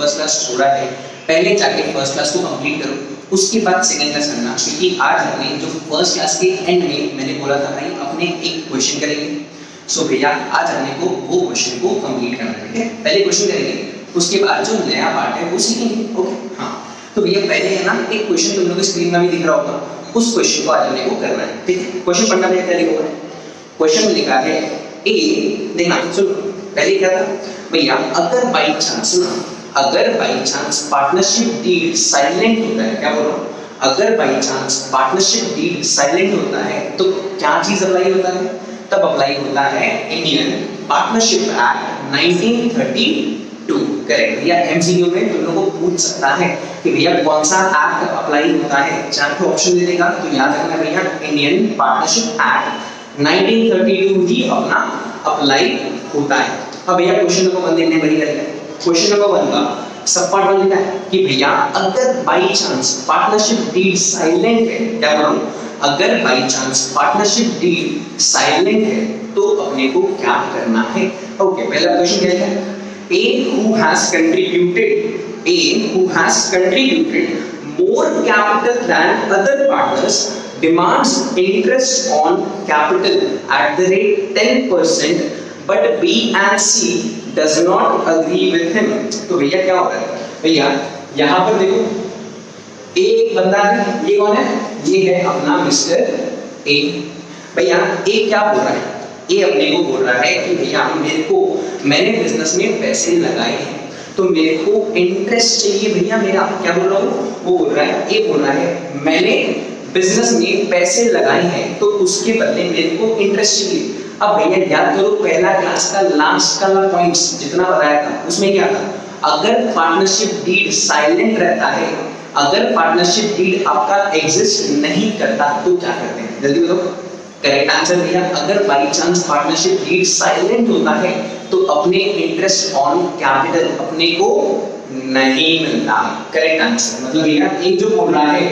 First class छोड़ा है, पहले जाके फर्स्ट क्लास को कंप्लीट करो, उसके बाद सेकंड क्लास करना। क्योंकि आज हमने जो फर्स्ट क्लास के एंड में मैंने बोला था भाई अपने एक क्वेश्चन करेंगे, सो भैया आज हमने को वो क्वेश्चन को कंप्लीट करना है, ठीक है। पहले क्वेश्चन करेंगे, उसके बाद जो नया पार्ट है वो सीखेंगे, ओके। हाँ, तो भैया पहले है ना एक क्वेश्चन तुम लोगों को स्क्रीन में भी दिख रहा होगा, उस क्वेश्चन को आज हमने को करना है, ठीक है। क्वेश्चन पढ़ना भैया क्या लिखा हुआ है, क्वेश्चन में लिखा है ए, देखना सुनो, पहले क्या था भैया, अगर बाई चांस ना, अगर by chance partnership deed silent होता है, क्या बोल रहा हूँ, अगर by chance partnership deed silent होता है तो क्या चीज अप्लाई होता है, तब अप्लाई होता है इंडियन पार्टनरशिप एक्ट 1932, करेक्ट। भैया एमसीक्यू में तुम लोगों को पूछ सकता है कि भैया कौन सा एक्ट अप्लाई होता है, चार तो ऑप्शन दे देगा, तो याद रखना भैया इंडियन पार्टनरशिप एक्ट 1932 ही अपना अप्लाई होता है। अब भैया क्वेश्चन नंबर 1 देखने बड़ी करेगा, क्वेश्चन नंबर 1 का सब पार्ट 1 लिखा है कि भैया अगर by chance partnership deed silent है, क्या बोल रहा हूं, अगर by chance partnership deed silent है तो अपने को क्या करना है। ओके, पहला क्वेश्चन क्या है, A who has contributed more capital than other partners demands interest on capital at the rate 10%, but B and C does not agree with him। तो भैया क्या हो रहा है, भैया यहाँ पर देखो एक बंदा है, ये कौन है, ये है अपना मिस्टर ए। भैया ए क्या बोल रहा है, ए अपने को बोल रहा है कि भैया मेरे को, मैंने बिजनेस में पैसे लगाए हैं तो मेरे को इंटरेस्ट चाहिए भैया मेरा, क्या बोल रहा हूँ, वो बोल रहा है, ए बोल रहा है मैंने बिजनेस में पैसे लगाए हैं तो उसके बदले मेरे को इंटरेस्ट चाहिए। अब भैया याद करो पहला क्लास का लास्ट वाला पॉइंट्स जितना बताया था उसमें क्या था, अगर पार्टनरशिप डीड साइलेंट रहता है, अगर पार्टनरशिप डीड आपका एग्जिस्ट नहीं करता तो क्या करते हैं, जल्दी बताओ। करेक्ट आंसर भैया अगर by chance partnership deed silent होता है तो अपने इंटरेस्ट ऑन कैपिटल अपने को नहीं मिलता। करेक्ट आंसर, मतलब भैया एक जो बोल रहा है,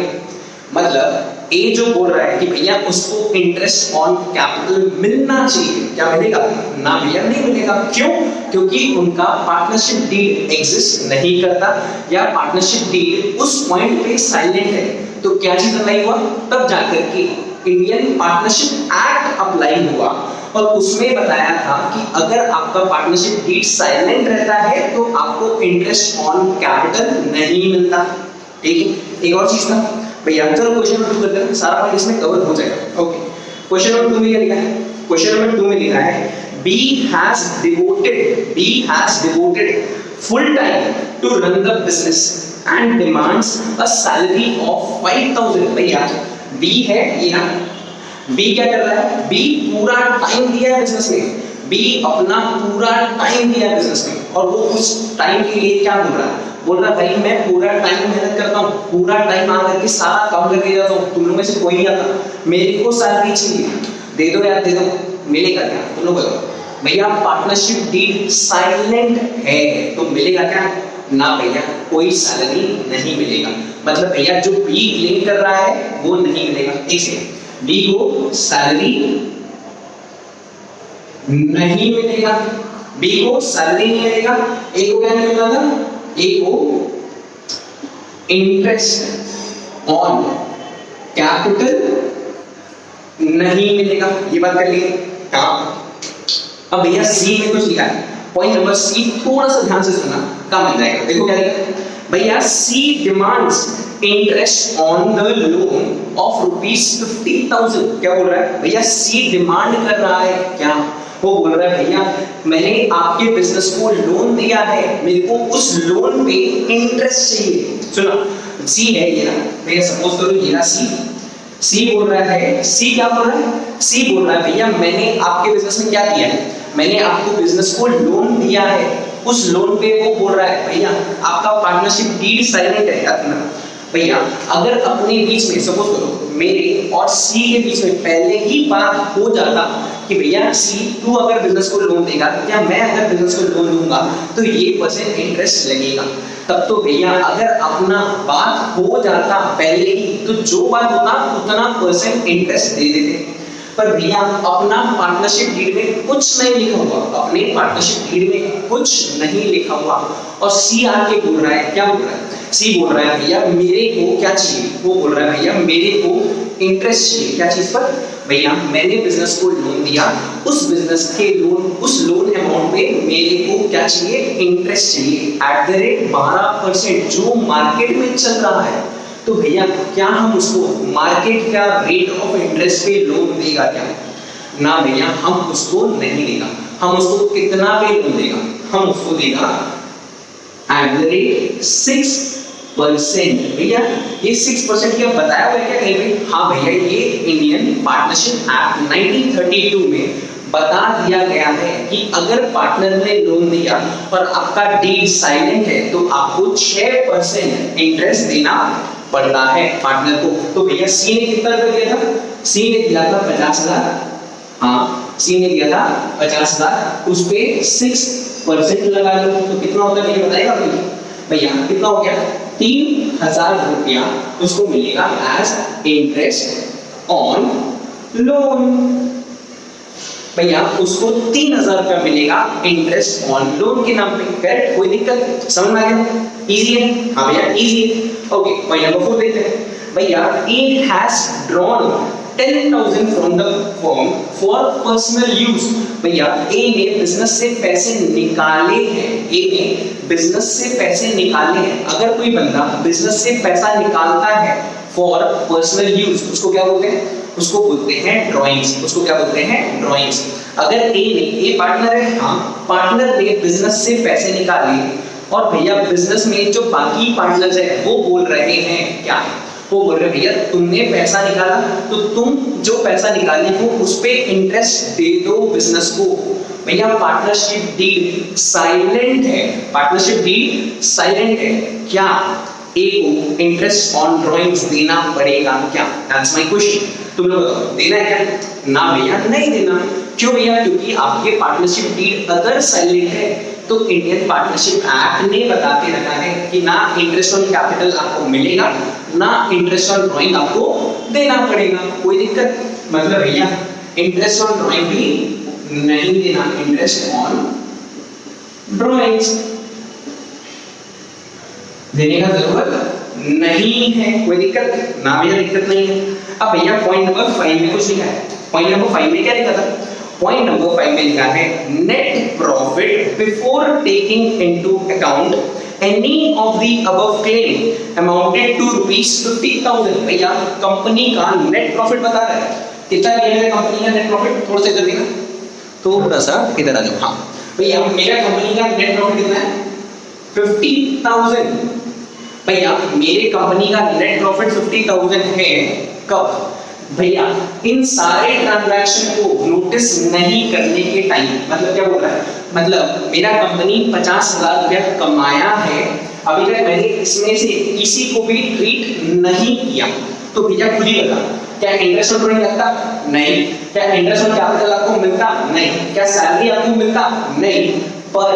मतलब ए जो बोल रहा है कि भैया उसको इंटरेस्ट ऑन कैपिटल मिलना चाहिए, क्या मिलेगा, ना भैया नहीं मिलेगा। क्यों, क्योंकि उनका पार्टनरशिप डीड एग्जिस्ट नहीं करता या पार्टनरशिप डीड उस पॉइंट पे साइलेंट है। तो क्या चीज अप्लाई हुआ, तब जाकर के इंडियन पार्टनरशिप एक्ट अप्लाई हुआ और उसमें बताया था कि अगर आपका पार्टनरशिप डीड साइलेंट रहता है तो आपको इंटरेस्ट ऑन कैपिटल नहीं मिलता, ठीक है। एक और चीज था भैया, चलो क्वेश्चन नंबर 2 करते हैं, सारा पॉइंट इसमें कवर हो जाएगा। ओके, क्वेश्चन नंबर 2 में क्या लिखा है, क्वेश्चन नंबर 2 में लिखा है B has devoted full time to run the business and demands a salary of 5,000। भैया B है ये ना, B क्या कर रहा है, B पूरा टाइम दिया है बिजनेस में, B अपना पूरा टाइम दिया है बिजनेस में और वो उस टाइम के लिए क्या बोल रहा है भाई मैं पूरा टाइम मेहनत करता हूँ, पूरा टाइम आकर के सारा काम करके जाता हूँ, तुम लोगों में से कोई नहीं आता, मेरे को सैलरी चाहिए, दे दो यार दे दो, मिलेगा क्या, तुम लोग बताओ। भैया पार्टनरशिप डीड साइलेंट है तो मिलेगा क्या, ना भैया कोई सैलरी नहीं मिलेगा। मतलब भैया जो बी क्लेम कर रहा है वो नहीं मिलेगा, एक सेकंड, बी को सैलरी नहीं मिलेगा, बी को सैलरी नहीं मिलेगा, ए को क्या नहीं मिलेगा, ए को इंटरेस्ट ऑन कैपिटल नहीं मिलेगा, ये बात कर लिए। हाँ, अब भैया सी में कुछ लिखा है, पॉइंट नंबर सी थोड़ा सा ध्यान से सुनना, क्या मिल जाएगा, देखो क्या लिखा है भैया, C demands interest on the loan of ₹50,000। क्या बोल रहा है भैया, सी डिमांड कर रहा है क्या, वो बोल रहा है भैया मैंने आपके बिजनेस को लोन दिया है, मेरे को उस लोन पे इंटरेस्ट चाहिए। सुनो सी है ये ना भैया, सपोज करो ये ना सी बोल रहा है, सी क्या बोल रहा है, सी बोल रहा है भैया मैंने आपके बिजनेस में क्या दिया है, मैंने आपको बिजनेस को लोन दिया है, उस लोन पे वो बोल रहा है भैया आपका पार्टनरशिप डीड साइलेंट है अपना। भैया अगर अपने बीच में सपोज करो मेरे और सी के बीच में पहले ही बात हो जाता कि भैया सी तू अगर बिजनेस को लोन देगा या मैं अगर बिजनेस को लोन दूंगा तो ये % इंटरेस्ट लगेगा, तब तो भैया अगर अपना बात हो जाता पहले ही तो जो बात होता उतना % इंटरेस्ट दे देते। पर भैया अपना पार्टनरशिप डीड में कुछ नहीं लिखा हुआ, अपने पार्टनरशिप डीड में कुछ नहीं लिखा हुआ, और सी आके बोल रहा है, क्या बोल रहा है, सी बोल रहा है भैया मेरे को क्या चाहिए, वो बोल रहा है भैया मेरे को इंटरेस्ट चाहिए, क्या चीज पर, भैया मैंने बिजनेस को लोन दिया, उस बिजनेस के लोन, उस लोन अमाउंट पे मेरे को क्या चाहिए, इंटरेस्ट चाहिए एट द रेट 12% जो मार्केट में चल रहा है। तो भैया क्या हम उसको मार्केट का रेट ऑफ इंटरेस्ट पे लोन देगा क्या, ना भैया हम उसको नहीं देगा, हम उसको कितना पे लोन देगा, हम उसको देगा एट द रेट 6%। भैया ये 6% क्या बताया हुआ है क्या कहीं पे, हाँ भैया ये इंडियन पार्टनरशिप एक्ट 1932 में बता दिया गया है कि अगर पार्टनर ने लोन दिया और आपका डीड साइलेंट है तो आपको 6% इंटरेस्ट देना पड़ता है पार्टनर को। तो भैया सी ने कितना रुपया दिया था, सी ने दिया था 50,000, हाँ सी ने दिया था 50,000, उस पे 6% लगा लो तो कितना होता है बताएगा भैया कितना हो गया, 3,000 रुपया उसको मिलेगा एज इंटरेस्ट ऑन लोन। भैया उसको 3,000 रुपया मिलेगा इंटरेस्ट ऑन लोन के नाम पे, करेक्ट, कोई दिक्कत, समझ में आ गया, इजी है, हाँ भैया इजी है। ओके पॉइंट नंबर 4 देखते हैं, भैया A has drawn 10,000 from the firm for personal use. भैया ए ने बिजनेस से पैसे निकाले हैं, ए ने बिजनेस से पैसे निकाले हैं, अगर कोई बंदा बिजनेस से पैसा निकालता है फॉर पर्सनल यूज उसको क्या बोलते हैं, उसको बोलते हैं ड्राइंग्स, उसको क्या बोलते हैं ड्राइंग्स। अगर ए पार्टनर है, हाँ पार्टनर ने बिजनेस से पैसे निकाले और भैया बिजनेस में जो बाकी पार्टनर्स है वो बोल रहे हैं क्या, वो बोल रहे हैं भैया तुमने पैसा निकाला तो तुम जो पैसा निकाले हो उस पे इंटरेस्ट दे दो बिजनेस को। भैया पार्टनरशिप डीड साइलेंट है, पार्टनरशिप डीड साइलेंट है, क्या ए को इंटरेस्ट ऑन ड्राइंग्स देना पड़ेगा क्या, दैट्स माय क्वेश्चन, तुम लोग बताओ देना है क्या, ना भैया नहीं देना, क्यों भैया, क्योंकि आपके पार्टनरशिप डीड अगर साइलेंट है तो इंडियन पार्टनरशिप एक्ट ने बता के रखा है कि ना इंटरेस्ट ऑन कैपिटल आपको मिलेगा ना इंटरेस्ट ऑन ड्राइंग आपको देना पड़ेगा, कोई दिक्कत, मतलब भैया इंटरेस्ट ऑन ड्राइंग भी नहीं देना, इंटरेस्ट ऑन ड्राइंग्स देने का जरूरत नहीं है, कोई दिक्कत ना भैया, दिक्कत नहीं है। अब भैया पॉइंट नंबर 5 में कुछ लिखा है, पॉइंट नंबर 5 में क्या लिखा था, पॉइंट नंबर 5 में लिखा है net profit before taking into account any of the above claim amounted to ₹50,000। भैया कंपनी का नेट प्रॉफिट बता रहा है, कितना है कंपनी का नेट प्रॉफिट, थोड़ा सा इधर देखना, थोड़ा सा इधर आ जाओ, हाँ भैया मेरा कंपनी का नेट प्रॉफिट कितना है 50,000। भैया मेरे कंपनी का नेट प्रॉफिट 50,000 है, कब भैया इन सारे ट्रांजैक्शन को नोटिस नहीं करने के टाइम, मतलब क्या बोल रहा है, मतलब मेरा कंपनी 50,000 रुपया कमाया है, अभी तक मैंने इसमें से किसी को भी ट्रीट नहीं किया, तो भैया खुद ही बता क्या इंटरेस्ट ऑन ड्राइंग लगता, नहीं, क्या इंटरेस्ट ऑन कैपिटल आपको मिलता, नहीं, क्या सैलरी आपको मिलता, नहीं, पर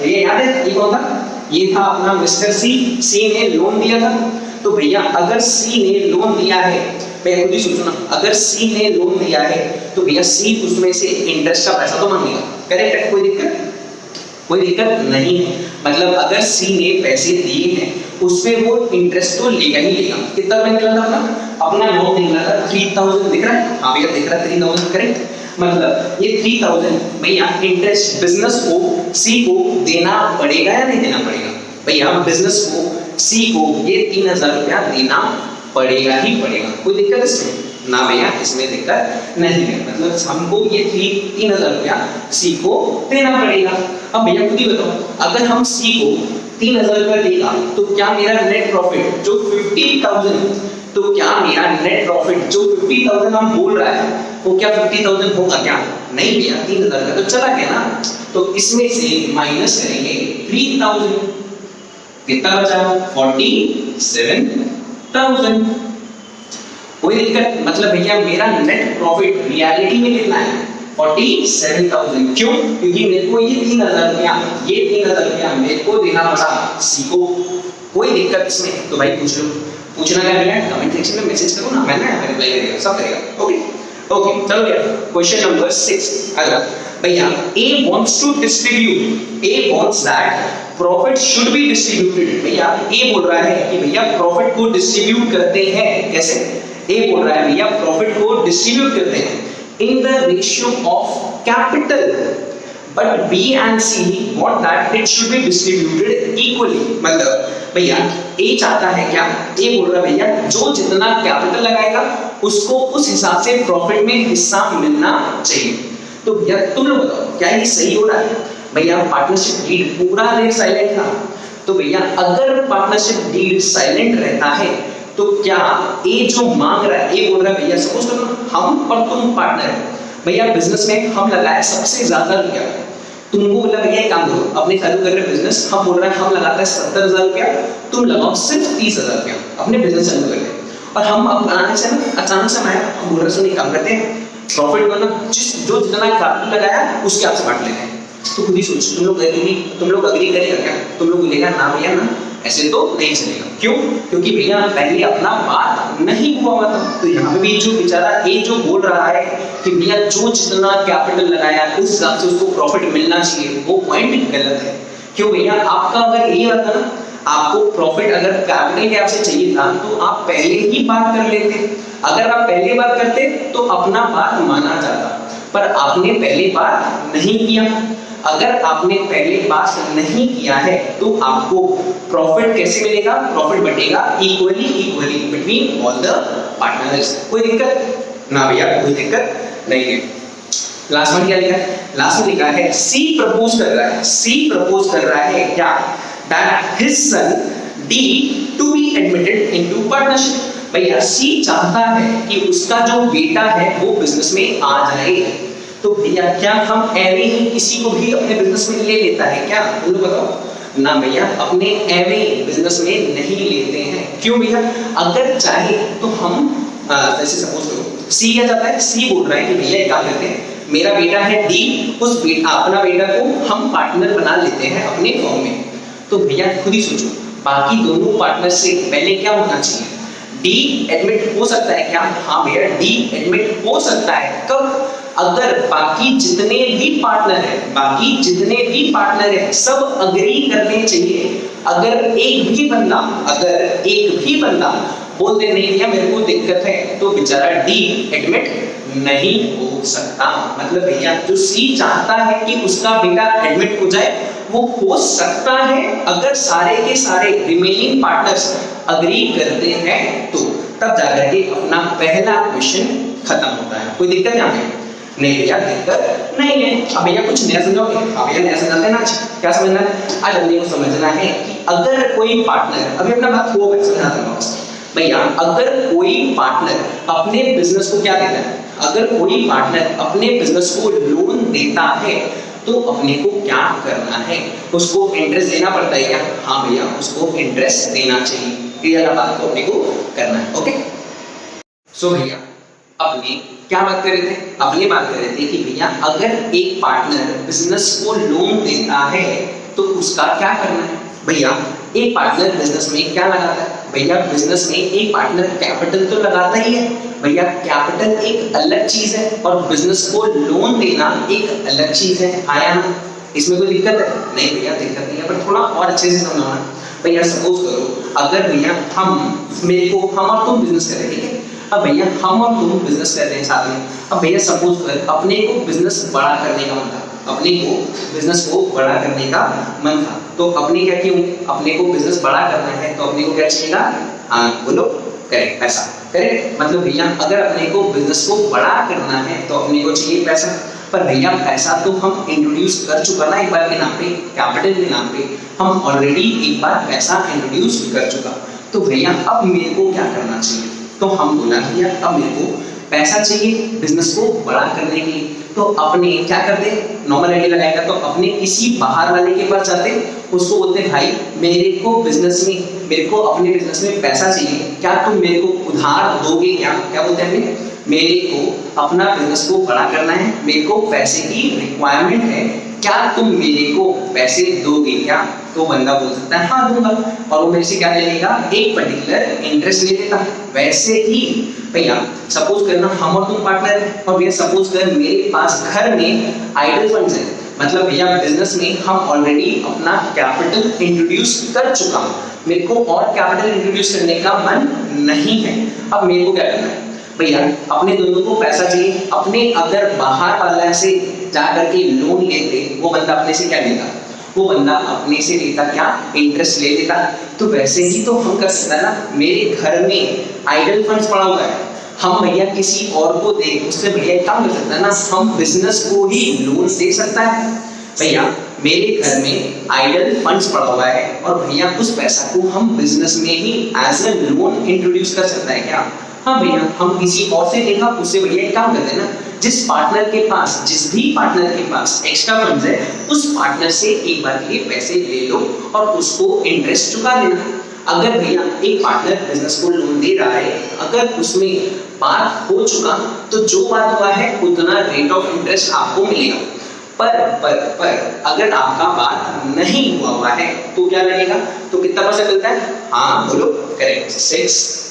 ये याद है ये कौन था, ये था अपना मिस्टर सी ने लोन दिया था। तो भैया अगर सी ने लोन दिया है, मैं खुद ही सोचो ना, अगर सी ने लोन दिया है तो भैया सी उसमें से इंटरेस्ट का पैसा तो मांगेगा, करेक्ट है, कोई दिक्कत नहीं है, मतलब अगर सी ने पैसे दिए हैं उस पे वो इंटरेस्ट तो लेगा ही लेगा। कितना बैंक निकला था अपना अमाउंट निकला था 3,000, दिख रहा है, हाँ भैया दिख रहा है 3,000, करेक्ट, मतलब ये 3,000 भैया इंटरेस्ट बिजनेस को सी को देना पड़ेगा या नहीं देना पड़ेगा, भैया बिजनेस को सी को ये 3,000 रुपया देना पड़ेगा ही पड़ेगा, कोई दिक्कत इसमें, ना भैया इसमें दिक्कत नहीं है, मतलब हमको ये 3,000 रुपया सी को देना पड़ेगा। अब भैया खुद ही बताओ अगर हम सी को 3,000 रुपया देगा तो क्या मेरा नेट प्रॉफिट जो 50,000, तो क्या मेरा नेट प्रॉफिट जो 50,000 हम बोल रहा है वो क्या 50,000 होगा क्या, नहीं भैया 3,000 का तो चला गया ना, तो इसमें से माइनस करेंगे 3,000, कितना बचा 47,000, कोई दिक्कत, मतलब भैया मेरा नेट प्रॉफिट रियलिटी में कितना है 47,000, क्यों, क्योंकि मेरे को ये 3,000 रुपया मेरे को देना पड़ा सी को, कोई दिक्कत इसमें, तो भाई पूछ लो, पूछना क्या है कमेंट सेक्शन में मैसेज करो ना, मैं रिप्लाई करेगा, सब करेगा, ओके। ओके चलो भैया क्वेश्चन नंबर 6 अगला भैया A wants to distribute A wants that profit should be distributed भैया A बोल रहा है कि भैया प्रॉफिट को डिस्ट्रीब्यूट करते हैं कैसे A बोल रहा है भैया प्रॉफिट को डिस्ट्रीब्यूट करते हैं in the ratio of capital but B and C want that it should be distributed equally मतलब भैया A चाहता है क्या A बोल रहा है भैया जो जितना कैपिटल लगाएगा उसको उस हिसाब से प्रॉफिट में हिस्सा मिलना चाहिए तो भैया तुम लोग बताओ क्या ये सही हो रहा है भैया पार्टनरशिप डीड पूरा देर साइलेंट था तो भैया अगर पार्टनरशिप डीड साइलेंट रहता है तो क्या ए जो मांग रहा है ए बोल रहा है भैया सपोज करो हम और तुम पार्टनर है भैया बिजनेस में हम लगाए सबसे ज्यादा रुपया तुमको बोला भैया एक काम करो अपने चालू कर रहे बिजनेस हम बोल रहे हैं हम लगाते हैं 70,000 रुपया तुम लगाओ सिर्फ 30,000 रुपया अपने बिजनेस चालू कर ले और हम अब अचानक से आया हम बोल रहे सुनिए काम करते हैं प्रॉफिट को ना जो जितना कैपिटल लगाया उसके आपसे बांट लेते हैं तो खुद ही सोच तुम लोग अग्री करेगा क्या तुम लोग बोलेगा ना भैया ना ऐसे तो नहीं चलेगा क्यों क्योंकि भैया पहले अपना बात नहीं हुआ था तो यहाँ पे भी जो बेचारा ए जो बोल रहा है कि भैया जो जितना कैपिटल लगाया उस हिसाब से उसको प्रॉफिट मिलना चाहिए वो पॉइंट गलत है क्यों भैया आपका अगर ये होता ना आपको प्रॉफिट अगर कैपिटल के आपसे चाहिए था तो आप पहले ही बात कर लेते अगर आप पहले बात करते तो अपना बात माना जाता पर आपने पहले बात नहीं किया अगर आपने पहले बात नहीं किया है तो आपको प्रॉफिट कैसे मिलेगा प्रॉफिट बटेगा equally between all the partners कोई दिक्कत ना भैया कोई दिक्कत नहीं है लास्ट में क्या लिखा है लास्ट में लिखा है सी प्रपोज कर रहा है क्या that his son D to be admitted into partnership भैया सी चाहता है कि उसका जो बेटा है वो बिजनेस में आ जाए तो भैया क्या हम ऐवे ही किसी को भी अपने बिजनेस में ले लेता है क्या तुम लोग बताओ ना भैया अपने ऐवे बिजनेस में नहीं लेते हैं क्यों भैया अगर चाहे तो हम जैसे सपोज करो सी क्या चाहता है सी बोल रहा है कि भैया क्या करते हैं मेरा बेटा है डी उस अपना बेटा को हम पार्टनर बना लेते हैं अपने फॉर्म में तो भैया खुद ही सोचो बाकी दोनों पार्टनर से पहले क्या होना चाहिए डी एडमिट हो सकता है क्या हाँ भैया डी एडमिट हो सकता है कब अगर बाकी जितने भी पार्टनर है सब अग्री करने चाहिए अगर एक भी बंदा बोल दे नहीं भैया मेरे को दिक्कत है तो बेचारा डी एडमिट नहीं हो सकता मतलब भैया जो सी चाहता है कि उसका बेटा एडमिट हो जाए वो हो सकता है अगर सारे के सारे रिमेनिंग पार्टनर्स अग्री करते हैं तो तब जाकर के अपना पहला क्वेश्चन खत्म होता है कोई दिक्कत यहाँ पे नहीं भैया दिक्कत नहीं है अब भैया कुछ नया समझोगे हाँ भैया नया समझाते हैं ना क्या समझना है आज अपने को समझना है कि अगर कोई पार्टनर अभी अपना बात हो समझाता हूँ भैया अगर कोई पार्टनर अपने बिजनेस को क्या देता है अगर कोई पार्टनर अपने बिजनेस को लोन देता है तो अपने को क्या करना है उसको इंटरेस्ट देना पड़ता है क्या हाँ भैया उसको इंटरेस्ट देना चाहिए क्लियर बात को अपने को करना है ओके सो भैया अपने क्या बात कर रहे थे अपने बात कर रहे थे कि भैया अगर एक पार्टनर बिजनेस को लोन देता है तो उसका क्या करना है भैया एक पार्टनर बिजनेस में क्या लगाता है भैया बिजनेस में एक पार्टनर कैपिटल तो लगाता ही है भैया कैपिटल एक अलग चीज है और बिजनेस को लोन देना एक अलग चीज है आया ना इसमें कोई दिक्कत है नहीं भैया दिक्कत नहीं है पर थोड़ा और अच्छे से समझाना भैया सपोज करो अगर भैया हम और तुम बिजनेस कर रहे हैं ठीक है अब भैया हम और तुम बिजनेस कर रहे हैं साथ में अब भैया सपोज कर अपने को बिजनेस बड़ा करने का मन था अपने को बिजनेस को बड़ा करने का मन था तो अपने क्या क्यों अपने को बिजनेस बड़ा करना है तो अपने को क्या चाहिएगा हाँ बोलो करेक्ट पैसा करेक्ट मतलब भैया अगर अपने को बिजनेस को बड़ा करना है तो अपने को चाहिए पैसा पर भैया पैसा तो हम इंट्रोड्यूस कर चुका ना एक बार के नाम पे कैपिटल के नाम पे हम ऑलरेडी एक बार पैसा इंट्रोड्यूस कर चुका तो भैया अब मेरे को क्या करना चाहिए तो हम बोला भैया अब मेरे को पैसा चाहिए बिजनेस को बड़ा करने के लिए तो अपने क्या करते नॉर्मल आइडिया लगाएगा तो अपने किसी बाहर वाले के पास जाते उसको बोलते भाई मेरे को अपने बिजनेस में पैसा चाहिए क्या तुम मेरे को उधार दोगे क्या बोलते हैं मेरे को अपना बिजनेस को बड़ा करना है मेरे को पैसे की रिक्वायरमेंट है क्या तुम मेरे को पैसे दोगे क्या? तो बंदा बोल सकता है हाँ दूंगा, और वो मेरे से क्या ले लेगा, एक पर्टिकुलर इंटरेस्ट ले लेता। वैसे ही भैया सपोज करना हम और तुम पार्टनर है, और भैया सपोज कर मेरे पास घर में आइडल फंड्स है, मतलब भैया बिजनेस में हम ऑलरेडी अपना कैपिटल इंट्रोड्यूस कर चुका हूँ, मेरे को और कैपिटल इंट्रोड्यूस करने का मन नहीं है। अब मेरे को क्या करना है भैया, अपने दोनों को पैसा चाहिए। अपने अगर बाहर वाला से जा करके लोन लेते, वो बंदा अपने से क्या लेता, वो बंदा अपने से लेता क्या, इंटरेस्ट ले लेता। तो वैसे ही तो हम कर सकते हैं ना, मेरे घर में आइडल फंड्स पड़ा हुआ है, हम भैया किसी और को दे, उससे भैया काम कर सकता है ना, हम बिजनेस को ही लोन दे सकता है। भैया मेरे घर में आइडल फंड्स पड़ा हुआ है, और भैया उस पैसा को हम बिजनेस में ही एज ए लोन इंट्रोड्यूस कर सकता है क्या? हाँ भैया, हम किसी और से लेगा, उससे भैया काम करते हैं ना, जिस पार्टनर के पास, जिस भी पार्टनर के पास एक्स्ट्रा फंड्स है, उस पार्टनर से एक बार के लिए पैसे ले लो और उसको इंटरेस्ट चुका देना। अगर भैया एक पार्टनर बिजनेस को लोन दे रहा है, अगर उसमें बात हो चुका, तो जो बात हुआ है उतना रेट ऑफ इंटरेस्ट आपको मिलेगा। पर अगर आपका बात नहीं हुआ है तो क्या लगेगा, तो कितना परसेंट मिलता है? हाँ बोलो, करेक्ट 6%।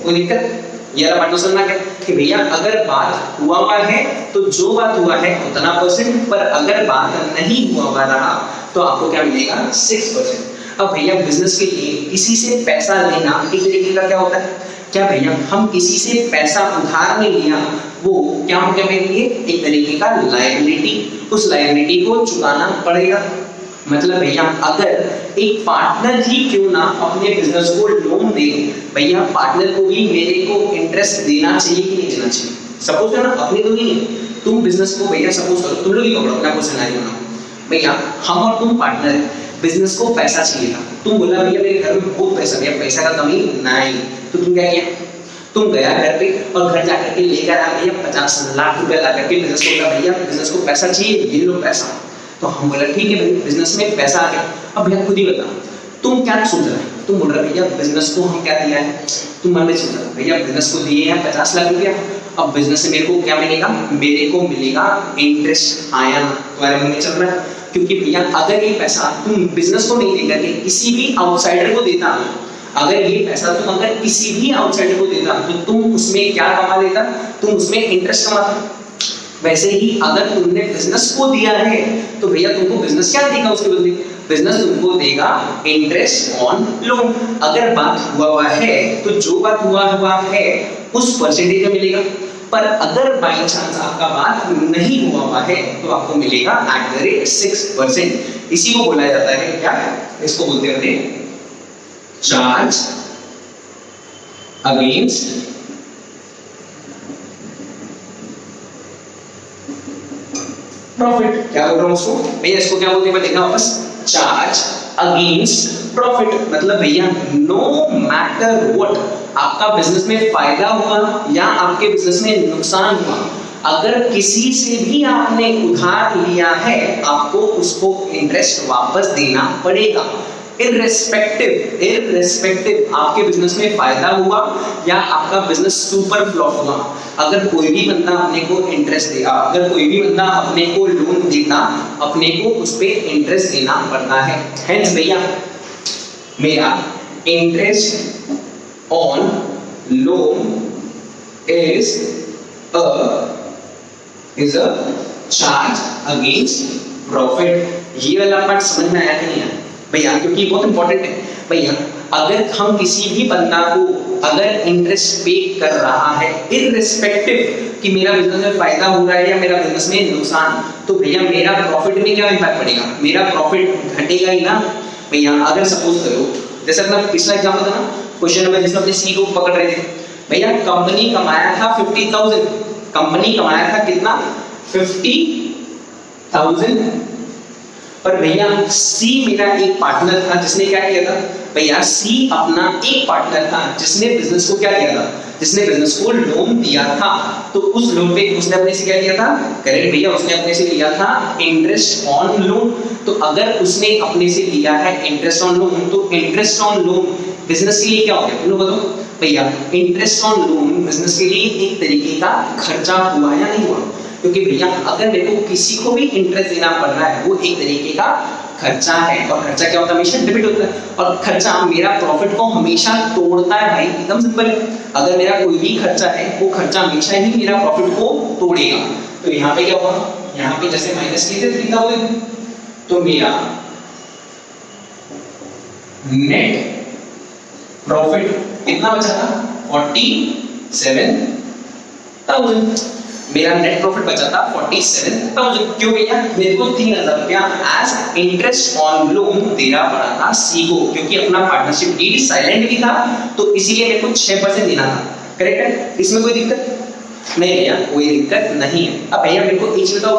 कोई दिक्कत? ये वाला पार्ट समझना क्या कि भैया अगर बात हुआ है तो जो बात हुआ है उतना परसेंट, पर अगर बात नहीं हुआ रहा तो आपको क्या मिलेगा, 6%। अब भैया बिजनेस के लिए किसी से पैसा लेना एक तरीके का क्या होता है, क्या भैया हम किसी से पैसा उधार में लिया, वो क्या हो गया मेरे लिए, एक तरीके का लायबिलिटी, उस लायबिलिटी को चुकाना पड़ेगा। मतलब भैया अगर एक पार्टनर ही क्यों ना अपने बिजनेस को लोन दे, भैया पार्टनर को भी मेरे को इंटरेस्ट देना चाहिए कि नहीं देना चाहिए? सपोज करना अपने तो नहीं है, तुम बिजनेस को भैया सपोज करो, तुम लोग ही पकड़ो, मैं कुछ सिनेरियो बनाऊं, भैया हम और तुम पार्टनर है, बिजनेस को पैसा चाहिए था, तुम बोला भैया मेरे घर में बहुत पैसा, भैया पैसा का कमी नहीं, तो तुम क्या किया, तुम गया घर पे और घर जाकर के लेकर आ भैया 50 लाख रुपए ला करके बिजनेस को बोला भैया बिजनेस को पैसा चाहिए, ये लो पैसा। तो हम बोला ठीक है भाई, बिजनेस में पैसा आ गया। अब भैया खुद ही बता, तुम क्या सोच रहे हो? तुम बोल रहे भैया बिजनेस को हम क्या दिया है, तुम मन में सोच रहे हो भैया बिजनेस को दिए हैं 50 लाख रुपया, अब बिजनेस से मेरे को क्या मिलेगा, मेरे को मिलेगा इंटरेस्ट। आया ना तुम्हारे मन में चल रहा है? क्योंकि भैया अगर ये पैसा तुम बिजनेस को नहीं देकर के किसी भी आउटसाइडर को देता, अगर ये पैसा तुम अगर किसी भी आउटसाइडर को देता तो तुम उसमें क्या कमा लेता, तुम उसमें इंटरेस्ट कमाता। वैसे ही अगर तुमने बिजनेस को दिया है तो भैया तुमको बिजनेस क्या देगा उसके बदले, बिजनेस तुमको देगा इंटरेस्ट ऑन लोन। अगर बात हुआ है तो जो बात हुआ है उस परसेंटेज में मिलेगा, पर अगर बाई चांस आपका बात नहीं हुआ है तो आपको मिलेगा एट द रेट 6%। इसी को बोला जाता है क्या, इसको बोलते हैं चार्ज अगेंस्ट प्रॉफिट। क्या बोल रहा हूं उसको भैया, इसको क्या बोलते हैं देखना वापस, चार्ज अगेंस्ट प्रॉफिट। मतलब भैया नो मैटर व्हाट, आपका बिजनेस में फायदा हुआ या आपके बिजनेस में नुकसान हुआ, अगर किसी से भी आपने उधार लिया है आपको उसको इंटरेस्ट वापस देना पड़ेगा। इररेस्पेक्टिव आपके बिजनेस में फायदा हुआ या आपका बिजनेस सुपर फ्लॉप हुआ, अगर कोई भी बंदा अपने को इंटरेस्ट देगा, अगर कोई भी बंदा अपने को लोन देता, अपने को उस पे इंटरेस्ट देना पड़ता है। हेंस भैया मेरा interest on loan is a charge against profit. ये वाला पार्ट समझ में आया कि नहीं आया भैया, क्योंकि बहुत इंपॉर्टेंट है भैया। अगर हम किसी भी बंदा को अगर इंटरेस्ट पे कर रहा है इररिस्पेक्टिव कि मेरा बिजनेस में फायदा हो रहा है या मेरा बिजनेस में नुकसान, तो भैया मेरा प्रॉफिट में क्या इम्पैक्ट पड़ेगा, मेरा प्रॉफिट घटेगा ही ना भैया। अगर सपोज करो जैसे अपना पिछला एग्जांपल था ना, क्वेश्चन नंबर जिसमें अपने सी को पकड़ रहे थे, भैया कंपनी कमाया था 50,000, कंपनी कमाया था कितना 50,000, पर भैया सी मेरा एक पार्टनर था जिसने क्या किया था, भैया सी अपना एक पार्टनर था जिसने बिजनेस को क्या किया था, जिसने बिजनेस को लोन दिया था। तो उस लोन पे उसने अपने से क्या किया था, करेक्ट भैया, उसने अपने से लिया था इंटरेस्ट ऑन लोन। तो अगर उसने अपने से लिया है इंटरेस्ट ऑन लोन, तो इंटरेस्ट ऑन लोन बिजनेस के लिए क्या हो गया, तुम लोग बताओ भैया। इंटरेस्ट ऑन लोन बिजनेस के लिए एक तरीके का खर्चा हुआ या नहीं हुआ, क्योंकि भैया अगर मेरे को किसी को भी इंटरेस्ट देना पड़ रहा है वो एक तरीके का खर्चा है, और खर्चा क्या होता है, हमेशा डेबिट होता है, और खर्चा मेरा प्रॉफिट को हमेशा तोड़ता है भाई, एकदम सिंपल है। अगर मेरा कोई भी खर्चा है वो खर्चा हमेशा ही मेरा प्रॉफिट को तोड़ेगा। तो यहाँ पे क्या हुआ, यहाँ पे जैसे माइनस किए थे 3000, तो मेरा नेट प्रॉफिट कितना बचा था 47,000। मेरा नेट प्रॉफिट बचा था 47,000। क्यों भैया, मेरे को 3,000 रुपया एज इंटरेस्ट ऑन लोन देना पड़ा था सी को, क्योंकि अपना पार्टनरशिप डीड साइलेंट भी था, तो इसीलिए मेरे को 6% देना था। करेक्ट है, इसमें कोई दिक्कत नहीं भैया, कोई दिक्कत नहीं है। अब भैया मेरे को एक चीज बताओ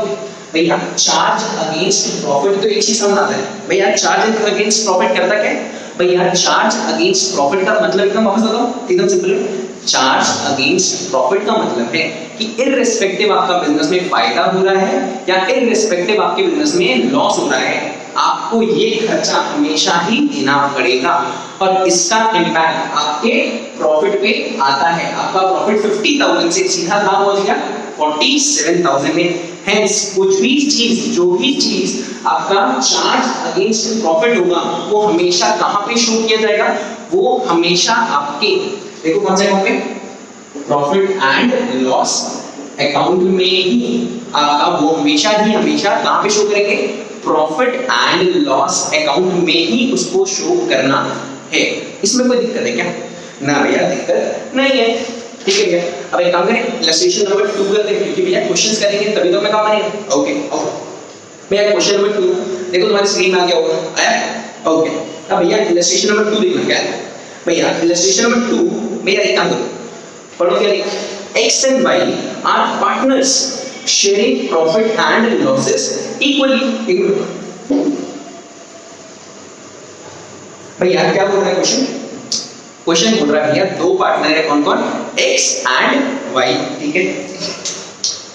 भैया, चार्ज अगेंस्ट प्रॉफिट तो एक चीज समझ आता है भैया, चार्ज अगेंस्ट प्रॉफिट करता क्या है भैया, चार्ज अगेंस्ट प्रॉफिट का मतलब एकदम वापस बताओ, एकदम सिंपल है। चार्ज अगेंस्ट प्रॉफिट का मतलब है कि इररिस्पेक्टिव आपका बिजनेस में फायदा हो रहा है या इररिस्पेक्टिव आपके बिजनेस में लॉस हो रहा है, आपको ये खर्चा हमेशा ही देना पड़ेगा, और इसका इम्पैक्ट आपके प्रॉफिट पे आता है। आपका प्रॉफिट 50,000 से सीधा कहां पहुंच गया 47,000 में। हेंस कुछ भी चीज, जो भी चीज आपका चार्ज अगेंस्ट प्रॉफिट होगा वो हमेशा कहां पे शो किया जाएगा, वो हमेशा आपके, देखो कौन सा अकाउंट में, प्रॉफिट एंड लॉस अकाउंट में ही आपका वो हमेशा कहां पे शो करेंगे, प्रॉफिट एंड लॉस अकाउंट में ही उसको शो करना है। इसमें कोई दिक्कत है क्या? ना भैया दिक्कत नहीं है, ठीक है भैया। अब एक काम करें, इलस्ट्रेशन नंबर 2 करते हैं, क्योंकि भैया क्वेश्चंस करेंगे तभी तो मैं काम आएगा। ओके भैया क्वेश्चन नंबर 2 देखो तुम्हारी स्क्रीन में आ गया होगा, आया? ओके अब भैया इलस्ट्रेशन नंबर 2 देखना क्या है भैया, इलस्ट्रेशन नंबर 2 भैया एक काम करो, पढ़ो क्या लिखा, x and y are partners sharing profit and losses equally। भैया क्या बोल रहा है क्वेश्चन, क्वेश्चन बोल रहा है भैया दो पार्टनर है, कौन कौन, x and y, ठीक है।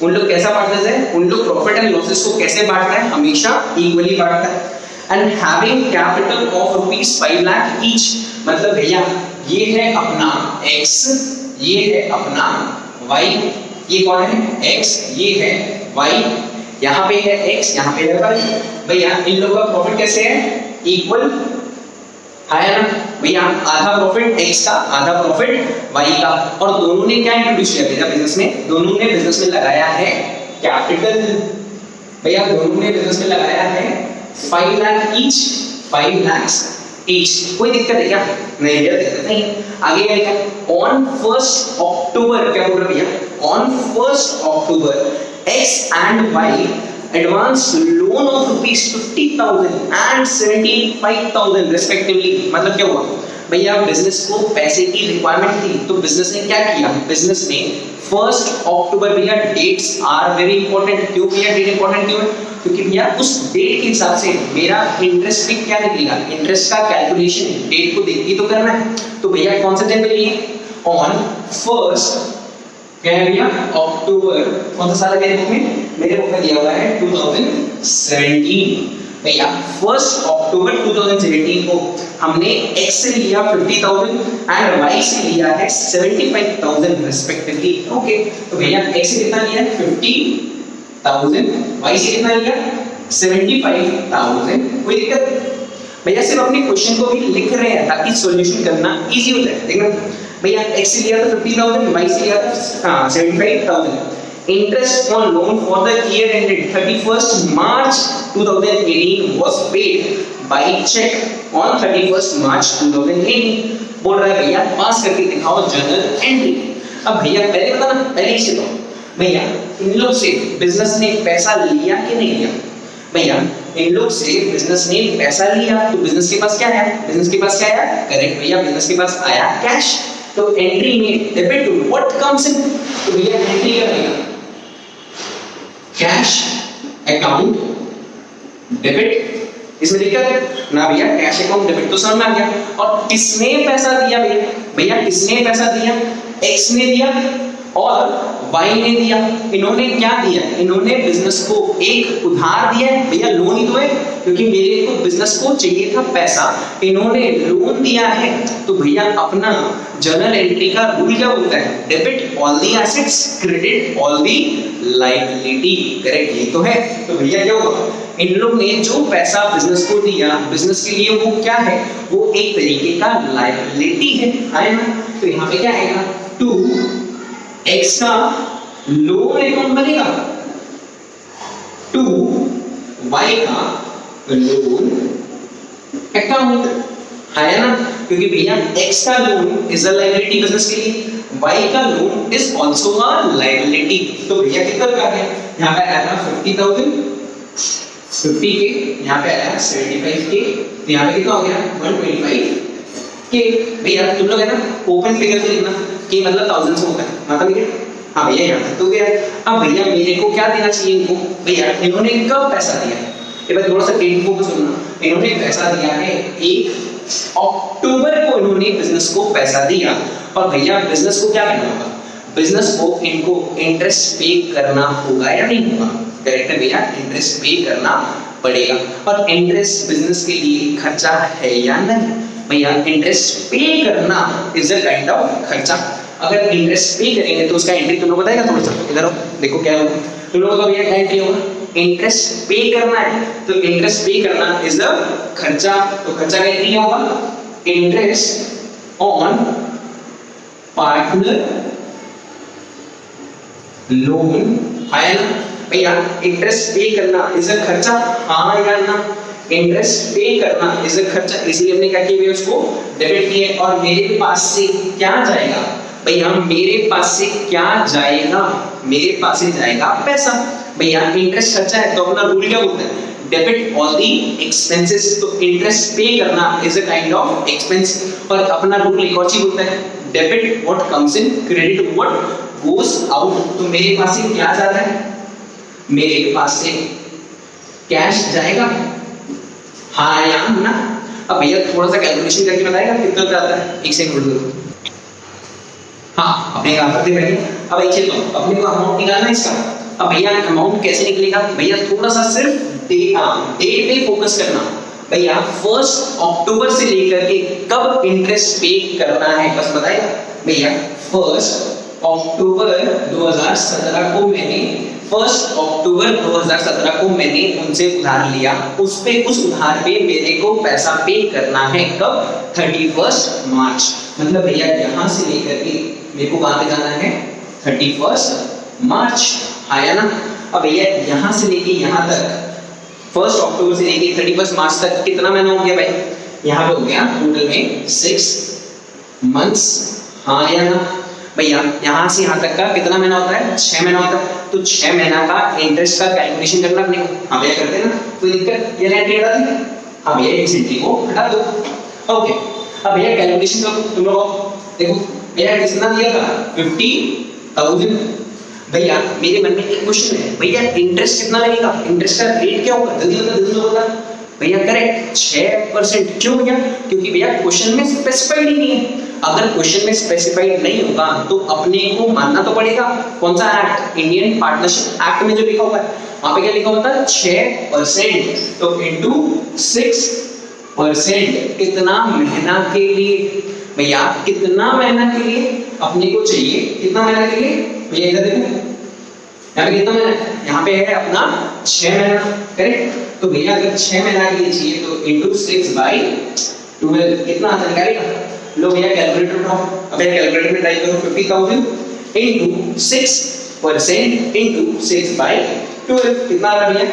उन लोग कैसा पार्टनर्स है, उन लोग प्रॉफिट एंड लॉसेस को कैसे बांट रहा है, हमेशा इक्वली बांटता है। And having capital of ₹5 lakh each, मतलब भैया ये है अपना x, ये है अपना y, ये कौन है x, ये है y, यहाँ पे है x, यहाँ पे है y। भैया इन लोगों का प्रॉफिट कैसे है, इक्वल है ना भैया, आधा प्रॉफिट x का, आधा प्रॉफिट y का, और दोनों ने क्या इंट्रोड्यूस किया भैया बिजनेस में, दोनों ने बिजनेस में लगाया है कैपिटल। भैया दोनों ने बिजनेस में लगाया है 5 लाख ईच, 5 लाख ईच। कोई दिक्कत है क्या? नहीं भैया दिक्कत नहीं। आगे क्या लिखा, ऑन 1 अक्टूबर, क्या बोल रहा भैया, on 1 October x and y advance loan of ₹50,000 and 75,000 respectively। मतलब क्या हुआ भैया, बिजनेस को पैसे की रिक्वायरमेंट थी, तो बिजनेस ने क्या किया, बिजनेस ने 1 अक्टूबर, भैया डेट्स आर वेरी इंपॉर्टेंट। क्यों भैया डेट इंपॉर्टेंट क्यों है, क्योंकि भैया उस डेट के हिसाब से मेरा इंटरेस्ट पे क्या निकलेगा, इंटरेस्ट का कैलकुलेशन डेट को देख के तो करना है। तो भैया कौन से दिन पे लिए, ऑन 1 क्या है भैया अक्टूबर, कौन सा साल है मेरे बुक में, मेरे बुक में दिया हुआ है 2017। भैया 1 अक्टूबर 2017 को हमने x से लिया 50,000 एंड y से लिया है 75,000 रिस्पेक्टिवली। ओके तो भैया x से कितना लिया 50,000, y से कितना लिया 75,000। कोई दिक्कत भैया, सिर्फ अपने क्वेश्चन को भी लिख रहे हैं ताकि सॉल्यूशन करना इजी हो जाए। देखना भैया x से लिया था 50,000, y से लिया था 75,000। Interest on loan for the year ended 31st March 2018 was paid by check on 31st March 2018। बोल रहा है भैया पास करके दिखाओ जर्नल एंट्री। अब भैया पहले बताना, पहले से तो भैया इन लोग से बिजनेस ने पैसा लिया कि नहीं लिया, भैया इन लोग से बिजनेस ने पैसा लिया, तो बिजनेस के पास क्या है, बिजनेस के पास क्या है, करेक्ट भैया बिजनेस के पास आया कैश। तो एंट्री में debit to what comes in, तो भैया एंट्री क्या रहेगा, कैश अकाउंट डेबिट। इसमें दिक्कत है ना भैया, कैश अकाउंट डेबिट तो समझ में आ गया। और किसने पैसा दिया भैया, भैया किसने पैसा दिया, x ने दिया और y ने दिया। इन्होंने क्या दिया, इन्होंने बिजनेस को एक उधार दिया है, भैया लोन ही तो है, क्योंकि मेरे को बिजनेस को चाहिए था पैसा, इन्होंने लोन दिया है। तो भैया अपना जर्नल एंट्री का रूल क्या बोलता है? Debit all the assets, credit all the liability. Correct, ये तो है। तो भैया क्या होगा, इन लोग ने जो पैसा बिजनेस को दिया, बिजनेस के लिए वो क्या है, वो एक तरीके का लायबिलिटी है ना। तो यहाँ पे क्या आएगा, टू एक्स का लोन अकाउंट बनेगा, टू वाई का लोन अकाउंट, है ना। क्योंकि भैया x का loan is a liability business के लिए, y का loan is also a liability. तो भैया कितना का है, यहाँ पे आया था 50,000, 50k, यहाँ पे आया 75k, तो यहाँ पे कितना हो गया 125k। भैया तुम लोग है ना ओपन फिगर से लिखना, k मतलब थाउजेंड से होता है, मतलब ठीक है। हाँ भैया यहाँ तक तो गया। अब भैया मेरे को क्या देना चाहिए इनको, भैया इन्होंने कब पैसा दिया है, ये बात थोड़ा सा टेक फोकस करना। इन्होंने पैसा दिया है 1 अक्टूबर को, इन्होंने बिजनेस को पैसा दिया, और भैया बिजनेस को क्या करना होगा, बिजनेस को इनको इंटरेस्ट पे करना होगा या नहीं होगा? करेक्ट है भैया, इंटरेस्ट पे करना पड़ेगा। और इंटरेस्ट बिजनेस के लिए खर्चा है या नहीं? भैया इंटरेस्ट पे करना इज अ काइंड ऑफ खर्चा। अगर इंटरेस्ट पे करेंगे तो उसका एंट्री तुम लोग बताएगा, थोड़ा सा इधर आओ, देखो क्या होगा तुम लोगों का भैया क्या एंट्री होगा, इंटरेस्ट पे करना है, तो इंटरेस्ट पे करना इज अ खर्चा। तो खर्चा का एंट्री क्या होगा, इंटरेस्ट ऑन पार्टनर लोन, है ना भैया। इंटरेस्ट पे करना इज अ खर्चा, हाँ या ना? इंटरेस्ट पे करना इज अ खर्चा, इसलिए हमने क्या किया, उसको डेबिट किए। और मेरे पास से क्या जाएगा भैया, मेरे पास से क्या जाएगा, मेरे पास से जाएगा पैसा। भैया इंटरेस्ट खर्चा है तो अपना रूल क्या बोलता है, डेबिट ऑल दी एक्सपेंसेस। तो इंटरेस्ट पे करना is a kind of expense, और अपना रूल एक और चीज बोलता है, debit what comes in, credit what goes out. तो मेरे पास से क्या जाता है, मेरे पास से कैश जाएगा, हाँ या ना? अब भैया थोड़ा सा कैलकुलेशन करके बताएगा कितना जाता है, एक सेकंड रुक दो। हाँ अपने काम करते बैठे। अब एक चीज अपने को अमाउंट निकालना है इसका। अब भैया अमाउंट कैसे निकलेगा, भैया थोड़ा सा सिर्फ डेट पे फोकस करना। भैया 1 अक्टूबर से लेकर के कब इंटरेस्ट पे करना है बस बताएगा। भैया 1 अक्टूबर 2017 को मैंने 1 अक्टूबर 2017 को मैंने उनसे उधार लिया, उस उधार पे मेरे को पैसा पे करना है कब, 31 मार्च। मतलब भैया यहाँ से लेकर के मेरे को कहाँ पे जाना है, 31 मार्च, आया ना? अब भैया यहाँ से लेके यहाँ तक 1 अक्टूबर से लेके 31 मार्च तक कितना महीना हो गया भाई, यहाँ पे हो गया टोटल में 6 मंथ्स, हाँ या ना? भैया यहाँ से यहाँ तक का कितना महीना होता है, 6 महीना होता है। तो 6 महीना का इंटरेस्ट का कैलकुलेशन करना अपने को, हाँ भैया करते हैं ना, कोई दिक्कत, ये एंट्री हटा दें, हाँ भैया इस एंट्री को हटा दो। ओके अब भैया कैलकुलेशन करो तुम लोग, देखो भैया कितना दिया था 50,000। भैया मेरे मन में एक क्वेश्चन है, भैया इंटरेस्ट कितना लगेगा, इंटरेस्ट का रेट क्या होगा, जल्दी होगा भैया। करेक्ट 6%। क्यों भैया, क्योंकि भैया क्वेश्चन में स्पेसिफाइड ही नहीं है। अगर क्वेश्चन में स्पेसिफाइड नहीं होगा तो अपने को मानना तो पड़ेगा कौन सा एक्ट, इंडियन पार्टनरशिप एक्ट में जो लिखा हुआ है वहां पे क्या लिखा होता है 6%। तो इनटू 6% कितना महीना के लिए, भैया कितना महीना के लिए अपने को चाहिए, कितना महीना के लिए भैया इधर देखो यहाँ पे कितना महीना, यहाँ पे है अपना 6 महीना। करेक्ट, तो भैया अगर 6 महीना के लिए चाहिए तो इनटू 6/12 कितना आता है, निकालेगा। लो भैया कैलकुलेटर उठाओ, अब कैलकुलेटर में टाइप करो 50,000 इनटू 6% इनटू 6/12 कितना आ रहा है भैया,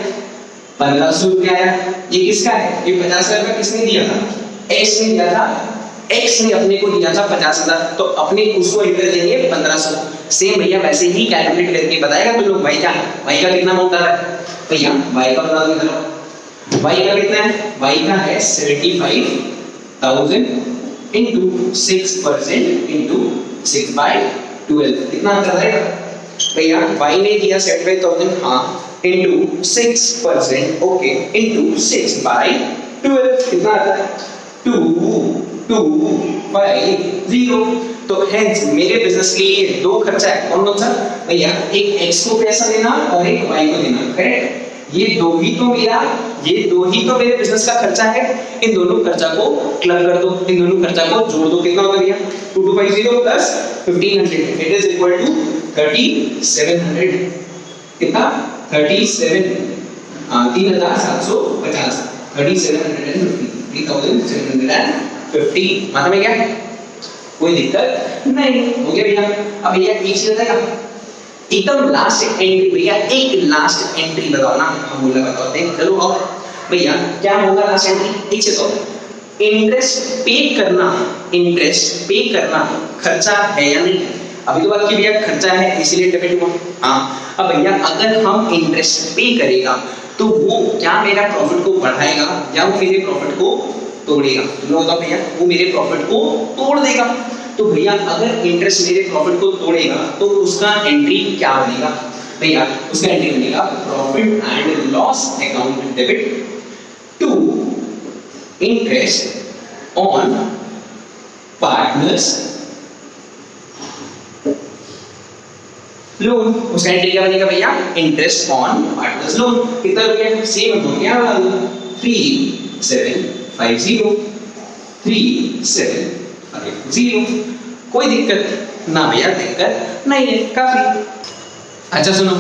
1500 रुपया आया। ये किसका है, ये 50,000 रुपया किसने दिया था, एक्स ने दिया था, एक्स ने अपने को दिया था 50,000, तो अपने उसको इंटरेस्ट देंगे 1500। सेम भैया वैसे ही कैलकुलेट करके बताएगा तो लोग भाई क्या, भाई का कितना अमाउंट आ रहा है भैया, भाई का बता दो इधर, भाई का कितना है, भाई का है 75,000 इनटू 6% इनटू 6/12 कितना आता है भैया, भाई ने दिया 75,000 हाँ इनटू 6% ओके इनटू 6/12 कितना आता है 2250। तो हेंस मेरे बिजनेस के लिए दो खर्चा है, कौन कौन सा भैया, एक एक्स को पैसा देना और एक वाई को देना। करेक्ट, ये दो ही तो मेरे बिजनेस का खर्चा है। इन दोनों खर्चा को क्लब कर दो, इन दोनों खर्चा को जोड़ दो, कितना होगा भैया 2250 plus 1500 it is equal to 3700। कितना 3750 3750 मतलब में क्या कोई दिक्कत नहीं हो गया भैया। अब भैया एक चीज बताएगा एकदम लास्ट एंट्री भैया, एक लास्ट एंट्री लगाओ ना, हम बोला बताते हैं चलो। अब भैया क्या होगा लास्ट एंट्री, ठीक से तो इंटरेस्ट पे करना खर्चा है या नहीं है। अभी तो बात की भैया खर्चा है इसीलिए डेबिट हुआ। हाँ अब भैया अगर हम इंटरेस्ट पे करेगा तो वो क्या मेरा प्रॉफिट को बढ़ाएगा या वो मेरे प्रॉफिट को तोड़ेगा। तुम लोग बताओ भैया, वो मेरे प्रॉफिट को तोड़ देगा। तो भैया अगर इंटरेस्ट मेरे प्रॉफिट को तोड़ेगा तो उसका एंट्री क्या बनेगा भैया, उसका एंट्री बनेगा profit and loss account debit to interest on partners loan. उसका एंट्री क्या बनेगा भैया, इंटरेस्ट ऑन पार्टनर्स लोन। कितना रुपया सेम हो गया 3750 कोई दिक्कत ना भैया, दिक्कत नहीं है काफी। अच्छा सुनो,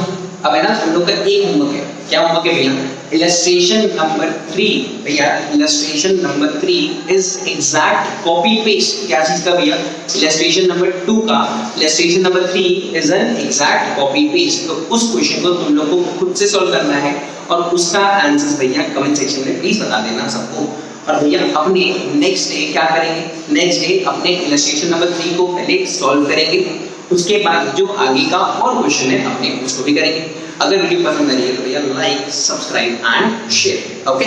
अब है ना हम लोग का एक होमवर्क है, क्या होमवर्क है भैया, इलस्ट्रेशन नंबर 3 भैया, illustration number 3 is exact copy paste. क्या चीज का भैया, इलस्ट्रेशन नंबर 2 का illustration number 3 is an exact copy paste. तो उस क्वेश्चन को तुम लोग को खुद से सॉल्व करना है और उसका आंसर भैया कमेंट सेक्शन में प्लीज बता देना सबको। और भैया अपने नेक्स्ट डे क्या करेंगे, नेक्स्ट डे अपने इलस्ट्रेशन नंबर 3 को पहले सॉल्व करेंगे, उसके बाद जो आगे का और क्वेश्चन है अपने उसको भी करेंगे। अगर वीडियो पसंद आई है तो भैया like, subscribe and share. Okay.